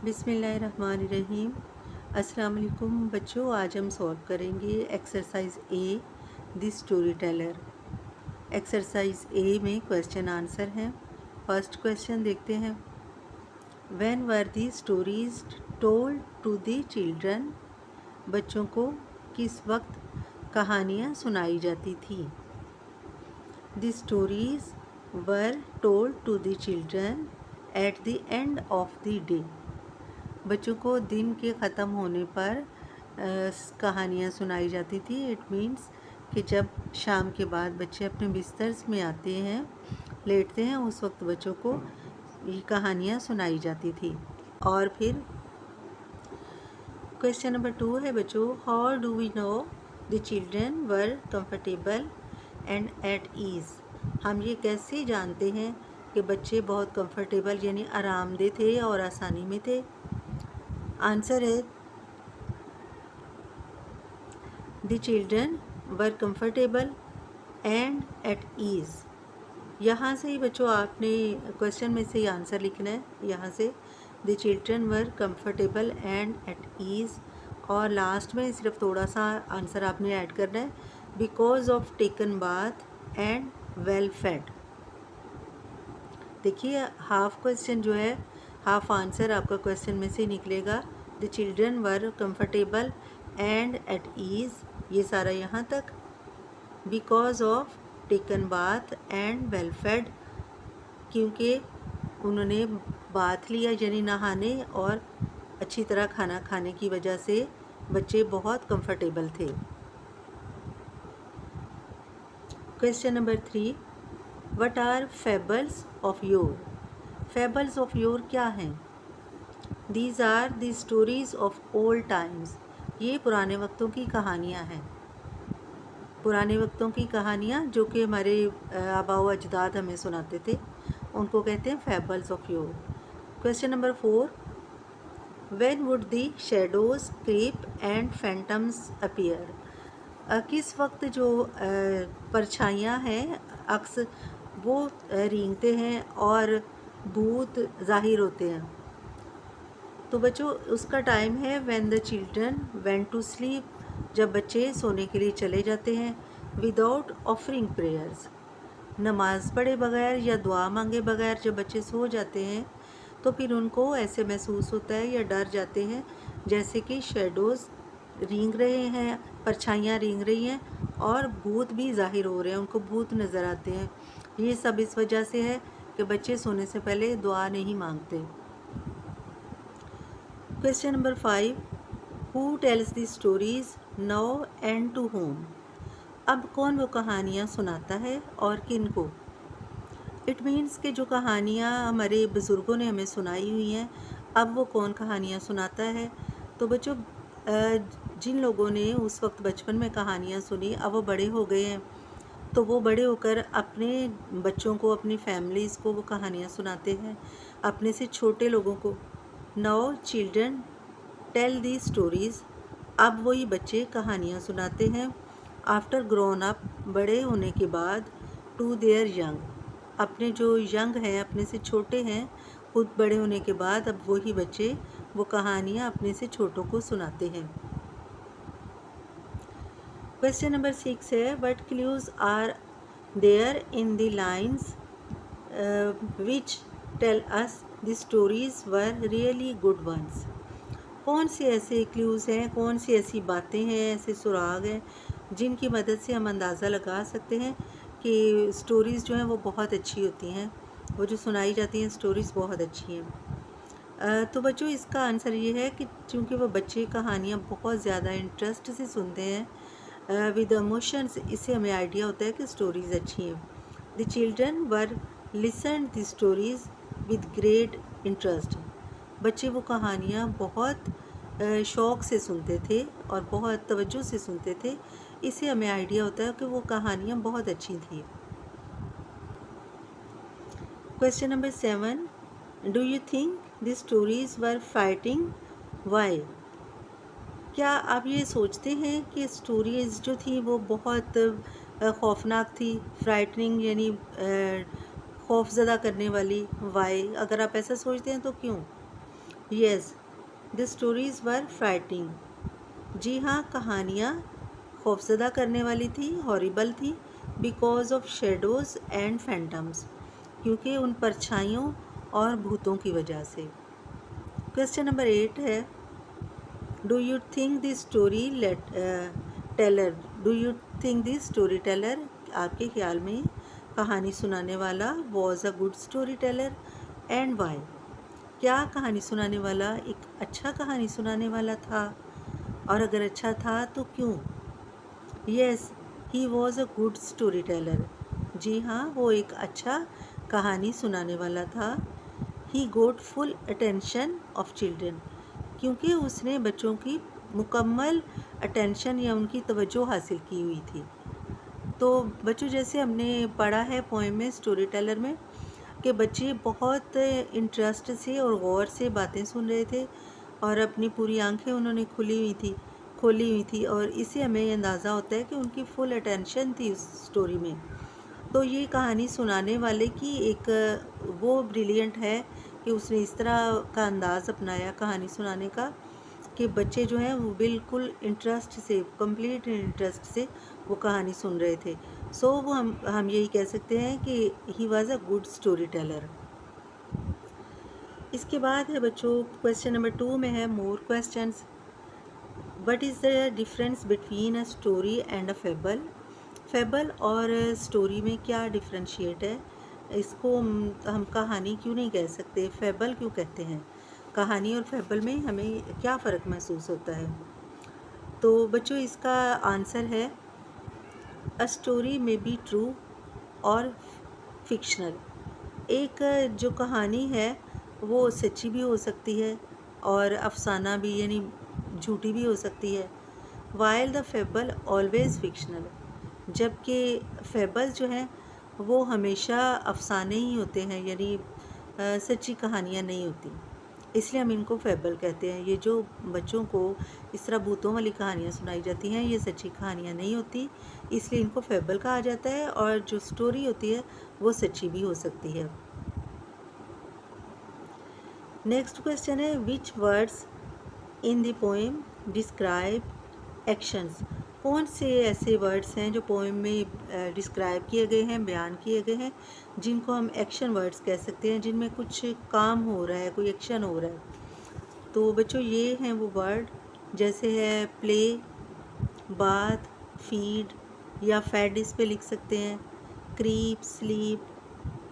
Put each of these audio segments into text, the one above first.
बिस्मिल्लाहिर्रहमानिर्रहीम। अस्सलाम वालेकुम बच्चों, आज हम सॉल्व करेंगे exercise A the story teller. Exercise A में क्वेश्चन आंसर हैं। फर्स्ट क्वेश्चन देखते हैं। When were the stories told to the children? बच्चों को किस वक्त कहानियाँ सुनाई जाती थी? The stories were told to the children at the end of the day. बच्चों को दिन के ख़त्म होने पर कहानियाँ सुनाई जाती थी। इट मीन्स कि जब शाम के बाद बच्चे अपने बिस्तर में आते हैं, लेटते हैं, उस वक्त बच्चों को ये कहानियाँ सुनाई जाती थी। और फिर क्वेश्चन नंबर 2 है बच्चों, how do we know the children were comfortable and at ease? हम ये कैसे जानते हैं कि बच्चे बहुत कंफर्टेबल यानी आरामदेह थे और आसानी में थे? आंसर है the children were comfortable and at ease. यहाँ से ही बच्चों आपने क्वेश्चन में से ही आंसर लिखना है। यहाँ से the children were comfortable and at ease, और लास्ट में सिर्फ थोड़ा सा आंसर आपने ऐड करना है, because of taken bath and well fade. देखिए हाफ क्वेश्चन जो है, हाफ आंसर आपका क्वेश्चन में से निकलेगा। The children were comfortable and at ease, ये सारा यहाँ तक। Because of taken bath and well fade, क्योंकि उन्होंने बाथ लिया यानी नहाने और अच्छी तरह खाना खाने की वजह से बच्चे बहुत कंफर्टेबल थे। Question number 3, what are fables of yore? Fables of yore क्या हैं? These are the stories of old times. ये पुराने वक्तों की कहानियाँ हैं। पुराने वक्तों की कहानियाँ जो कि हमारे आबा व अजदाद हमें सुनाते थे, उनको कहते हैं fables of yore. Question number 4, when would the shadows creep and phantoms appear? किस वक्त जो परछाइयाँ हैं अक्स वो रेंगते हैं और भूत ज़ाहिर होते हैं? तो बच्चों उसका टाइम है when the children went to sleep, जब बच्चे सोने के लिए चले जाते हैं। विदाउट ऑफरिंग प्रेयर्स, नमाज पढ़े बगैर या दुआ मांगे बगैर जब बच्चे सो जाते हैं तो फिर उनको ऐसे महसूस होता है या डर जाते हैं जैसे कि शेडोज़ रेंग रहे हैं, परछाइयाँ रेंग रही हैं और भूत भी ज़ाहिर हो रहे हैं, उनको भूत नज़र आते हैं। ये सब इस वजह से है कि बच्चे सोने से पहले दुआ नहीं मांगते। Question number 5, who tells the stories now and to whom? अब कौन वो कहानियाँ सुनाता है और किन को? इट मीन्स कि जो कहानियाँ हमारे बुज़ुर्गों ने हमें सुनाई हुई हैं, अब वो कौन कहानियाँ सुनाता है? तो बच्चों जिन लोगों ने उस वक्त बचपन में कहानियाँ सुनी, अब वो बड़े हो गए हैं, तो वो बड़े होकर अपने बच्चों को, अपनी फैमिलीज़ को वो कहानियाँ सुनाते हैं, अपने से छोटे लोगों को। Now children tell the stories, अब वही बच्चे कहानियाँ सुनाते हैं। आफ्टर ग्रोन अप, बड़े होने के बाद। टू देयर यंग, अपने जो यंग हैं, अपने से छोटे हैं, खुद बड़े होने के बाद अब वही बच्चे वो कहानियाँ अपने से छोटों को सुनाते हैं। क्वेश्चन नंबर 6 है, what clues are there in the lines which tell us the stories were really good ones? कौन से ऐसे क्लूज़ हैं, कौन सी ऐसी बातें हैं, ऐसे सुराग हैं जिनकी मदद से हम अंदाज़ा लगा सकते हैं कि स्टोरीज़ जो हैं वो बहुत अच्छी होती हैं, वो जो सुनाई जाती हैं स्टोरीज़ बहुत अच्छी हैं? तो बच्चों इसका आंसर ये है कि चूँकि वो बच्चे कहानियाँ बहुत ज़्यादा इंटरेस्ट से सुनते हैं विद इमोशंस, इससे हमें आइडिया होता है कि स्टोरीज़ अच्छी हैं। The children were listen the stories with great interest. बच्चे वो कहानियाँ बहुत शौक़ से सुनते थे और बहुत तवज्जो से सुनते थे, इससे हमें आइडिया होता है कि वो कहानियाँ बहुत अच्छी थी। Question number 7, do you think the stories were fighting? Why? क्या आप ये सोचते हैं कि स्टोरीज़ जो थी वो बहुत खौफनाक थी? फ्राइटनिंग यानी खौफज़दा करने वाली। वाई? अगर आप ऐसा सोचते हैं तो क्यों? Yes, the stories were frightening. जी हाँ, कहानियाँ खौफजदा करने वाली थी, हॉरिबल थी, because of shadows and phantoms, क्योंकि उन परछाइयों और भूतों की वजह से। क्वेश्चन नंबर 8 है, do you think the story teller, do you think the story teller, आपके ख्याल में कहानी सुनाने वाला was a good story teller and why? क्या कहानी सुनाने वाला एक अच्छा कहानी सुनाने वाला था, और अगर अच्छा था तो क्यों? Yes, he was a good story teller. जी हाँ, वो एक अच्छा कहानी सुनाने वाला था। He got full attention of children, क्योंकि उसने बच्चों की मुकम्मल अटेंशन या उनकी तवज्जो हासिल की हुई थी। तो बच्चों, जैसे हमने पढ़ा है पोएम में, स्टोरी टेलर में, कि बच्चे बहुत इंटरेस्ट से और गौर से बातें सुन रहे थे और अपनी पूरी आंखें उन्होंने खोली हुई थी, और इससे हमें ये अंदाज़ा होता है कि उनकी फुल अटेंशन थी उस स्टोरी में। तो ये कहानी सुनाने वाले की एक वो ब्रिलियंट है कि उसने इस तरह का अंदाज़ अपनाया कहानी सुनाने का कि बच्चे जो हैं वो बिल्कुल इंटरेस्ट से, कंप्लीट इंटरेस्ट से वो कहानी सुन रहे थे। सो वो हम यही कह सकते हैं कि ही was a good story Taylor. इसके बाद है बच्चों, क्वेश्चन नंबर 2 में है more questions. What is the difference between a story and a fable? Fable और स्टोरी में क्या डिफ्रेंशिएट है? इसको हम कहानी क्यों नहीं कह सकते, फेबल क्यों कहते हैं? कहानी और फेबल में हमें क्या फ़र्क महसूस होता है? तो बच्चों, इसका आंसर है अ स्टोरी में बी ट्रू और फिक्शनल। एक जो कहानी है वो सच्ची भी हो सकती है और अफसाना भी, यानी झूठी भी हो सकती है। While the fable always fictional, जबकि फेबल जो हैं वो हमेशा अफसाने ही होते हैं, यानी सच्ची कहानियाँ नहीं होती, इसलिए हम इनको फेबल कहते हैं। ये जो बच्चों को इस तरह भूतों वाली कहानियाँ सुनाई जाती हैं, ये सच्ची कहानियाँ नहीं होती, इसलिए इनको फेबल कहा जाता है। और जो स्टोरी होती है वो सच्ची भी हो सकती है। नेक्स्ट क्वेश्चन है, विच words in the poem describe actions? कौन से ऐसे वर्ड्स हैं जो पोएम में डिस्क्राइब किए गए हैं, बयान किए गए हैं, जिनको हम एक्शन वर्ड्स कह सकते हैं, जिनमें कुछ काम हो रहा है, कोई एक्शन हो रहा है? तो बच्चों, ये हैं वो वर्ड, जैसे है प्ले, बाथ, फीड या फेड, इस पे लिख सकते हैं। Creep, sleep,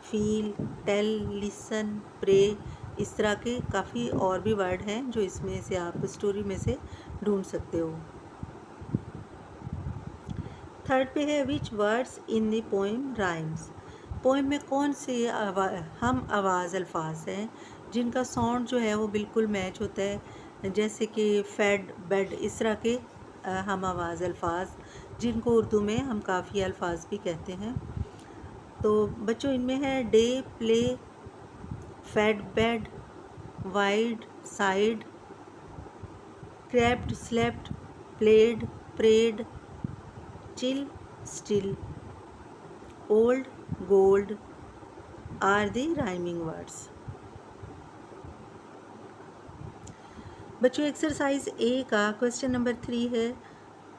feel, tell, listen, pray, इस तरह के काफ़ी और भी वर्ड हैं जो इसमें से आप स्टोरी में से ढूंढ सकते हो। थर्ड पे है, विच words in the poem rhymes? Poem में कौन से हम आवाज़ अल्फाज हैं जिनका साउंड जो है वो बिल्कुल मैच होता है, जैसे कि फेड, बेड, इस तरह के हम आवाज़ अल्फाज, जिनको उर्दू में हम काफ़ी अल्फाज भी कहते हैं। तो बच्चों, इनमें है day, play, fed, bed, wide, side, crept, slept, played, prayed, chill, still, old, gold are the rhyming words. बच्चों, एक्सरसाइज ए का क्वेश्चन नंबर 3 है,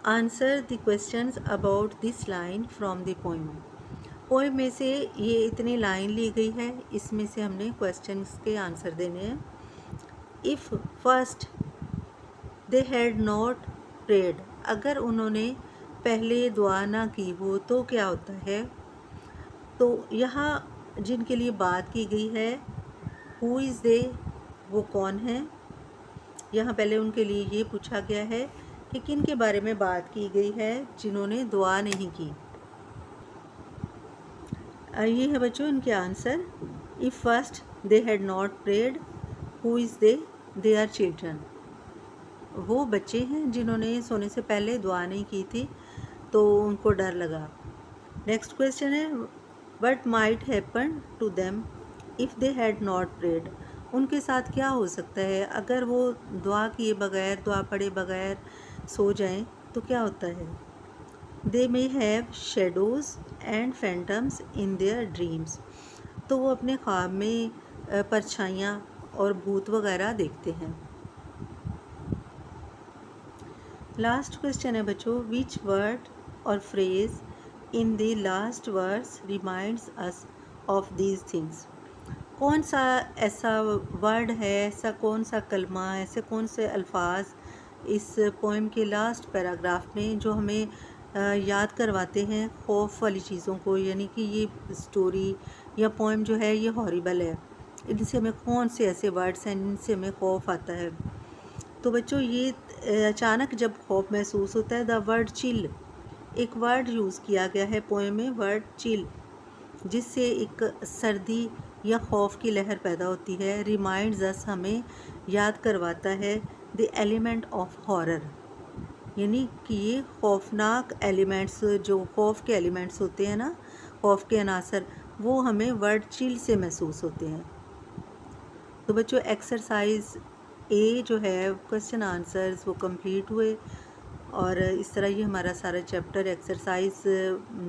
answer the questions about this line from the poem. Poem में से ये इतनी line ली गई है, इसमें से हमने क्वेश्चंस के आंसर देने हैं। If first they had not prayed, अगर उन्होंने पहले दुआ ना की हो तो क्या होता है? तो यहाँ जिनके लिए बात की गई है, हु इज़ दे, वो कौन है? यहाँ पहले उनके लिए ये पूछा गया है कि किन के बारे में बात की गई है जिन्होंने दुआ नहीं की। ये है बच्चों इनके answer. If first they had not prayed, who is they are children, वो बच्चे हैं जिन्होंने सोने से पहले दुआ नहीं की थी तो उनको डर लगा। नेक्स्ट क्वेश्चन है, what might happen to them if they had not prayed, उनके साथ क्या हो सकता है अगर वो दुआ किए बगैर, दुआ पढ़े बगैर सो जाएं तो क्या होता है? They may have shadows and phantoms in their dreams, तो वो अपने ख्वाब में परछाइयाँ और भूत वगैरह देखते हैं। लास्ट क्वेश्चन है बच्चों, विच वर्ड और phrase in the last verse reminds us of these things. कौन सा ऐसा वर्ड है, ऐसा कौन सा कलमा, ऐसे कौन से अल्फाज इस पोएम के लास्ट पैराग्राफ में जो हमें याद करवाते हैं खौफ वाली चीज़ों को, यानी कि ये स्टोरी या पोएम जो है ये हॉरिबल है, इनसे हमें कौन से ऐसे वर्ड्स हैं इनसे हमें खौफ आता है। तो बच्चों ये अचानक जब खौफ महसूस होता है, द वर्ड चिल, एक वर्ड यूज़ किया गया है पोएम में, वर्ड चिल, जिससे एक सर्दी या खौफ की लहर पैदा होती है। रिमाइंड्स अस, हमें याद करवाता है, द एलिमेंट ऑफ हॉरर, यानी कि ये खौफनाक एलिमेंट्स, जो खौफ के एलिमेंट्स होते हैं ना, खौफ के अनासर, वो हमें वर्ड चिल से महसूस होते हैं। तो बच्चों एक्सरसाइज ए जो है क्वेश्चन आंसर्स वो कंप्लीट हुए, और इस तरह ये हमारा सारा चैप्टर एक्सरसाइज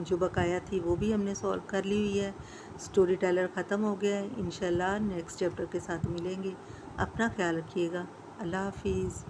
जो बकाया थी वो भी हमने सॉल्व कर ली हुई है। स्टोरी टेलर ख़त्म हो गया है। इंशाल्लाह नेक्स्ट चैप्टर के साथ मिलेंगे। अपना ख्याल रखिएगा। अल्लाह हाफिज़।